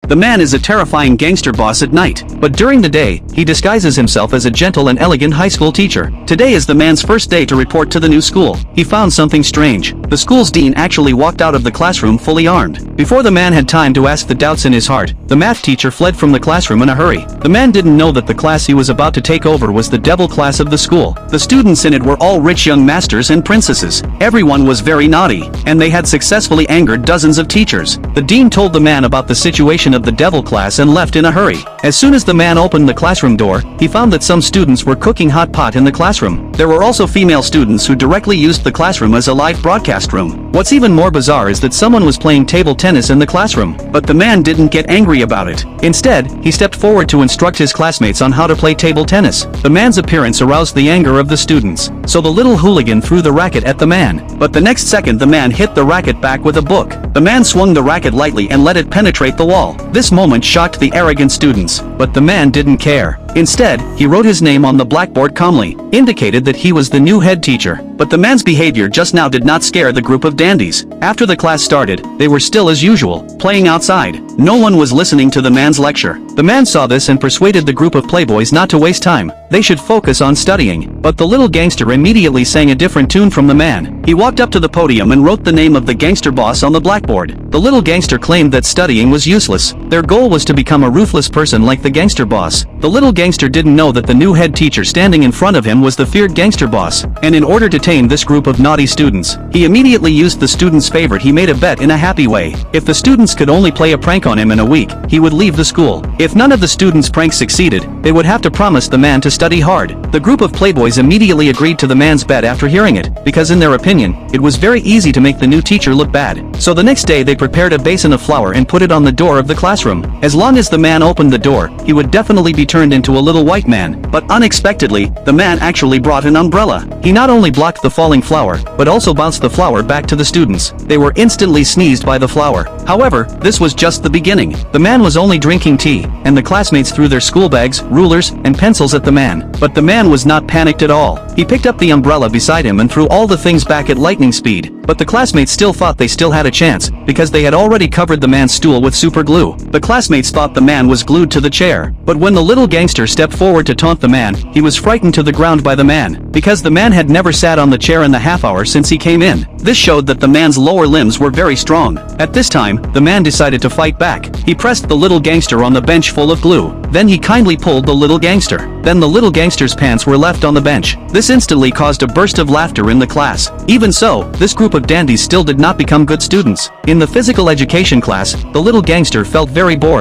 The man is a terrifying gangster boss at night, but during the day, he disguises himself as a gentle and elegant high school teacher. Today is the man's first day to report to the new school. He found something strange. The school's dean actually walked out of the classroom fully armed. Before the man had time to ask the doubts in his heart, the math teacher fled from the classroom in a hurry. The man didn't know that the class he was about to take over was the devil class of the school. The students in it were all rich young masters and princesses. Everyone was very naughty, and they had successfully angered dozens of teachers. The dean told the man about the situation of the devil class and left in a hurry. As soon as the man opened the classroom door, he found that some students were cooking hot pot in the classroom. There were also female students who directly used the classroom as a live broadcast room. What's even more bizarre is that someone was playing table tennis in the classroom, but the man didn't get angry about it. Instead, he stepped forward to instruct his classmates on how to play table tennis. The man's appearance aroused the anger of the students, so the little hooligan threw the racket at the man. But the next second the man hit the racket back with a book. The man swung the racket lightly and let it penetrate the wall. This moment shocked the arrogant students, but the man didn't care. Instead, he wrote his name on the blackboard calmly, indicated that he was the new head teacher. But the man's behavior just now did not scare the group of dandies. After the class started, they were still as usual, playing outside. No one was listening to the man's lecture. The man saw this and persuaded the group of playboys not to waste time. They should focus on studying. But the little gangster immediately sang a different tune from the man. He walked up to the podium and wrote the name of the gangster boss on the blackboard. The little gangster claimed that studying was useless. Their goal was to become a ruthless person like the gangster boss. The little gangster didn't know that the new head teacher standing in front of him was the feared gangster boss, and in order to tame this group of naughty students, he immediately used the student's favorite. He made a bet in a happy way. If the students could only play a prank on him in a week, he would leave the school. If none of the students' pranks succeeded, they would have to promise the man to study hard. The group of playboys immediately agreed to the man's bet after hearing it, because in their opinion, it was very easy to make the new teacher look bad. So the next day they prepared a basin of flour and put it on the door of the classroom. As long as the man opened the door, he would definitely be turned into a little white man. But unexpectedly, the man actually brought an umbrella. He not only blocked the falling flour, but also bounced the flour back to the students. They were instantly sneezed by the flour. However, this was just the beginning. The man was only drinking tea, and the classmates threw their school bags, rulers, and pencils at the man. But the man was not panicked at all. He picked up the umbrella beside him and threw all the things back at lightning speed. But the classmates still thought they still had a chance, because they had already covered the man's stool with super glue. The classmates thought the man was glued to the chair. But when the little gangster stepped forward to taunt the man, he was frightened to the ground by the man, because the man had never sat on the chair in the half hour since he came in. This showed that the man's lower limbs were very strong. At this time, the man decided to fight back. He pressed the little gangster on the bench full of glue. Then he kindly pulled the little gangster. Then the little gangster's pants were left on the bench. This instantly caused a burst of laughter in the class. Even so, this group of dandies still did not become good students. In the physical education class, the little gangster felt very bored.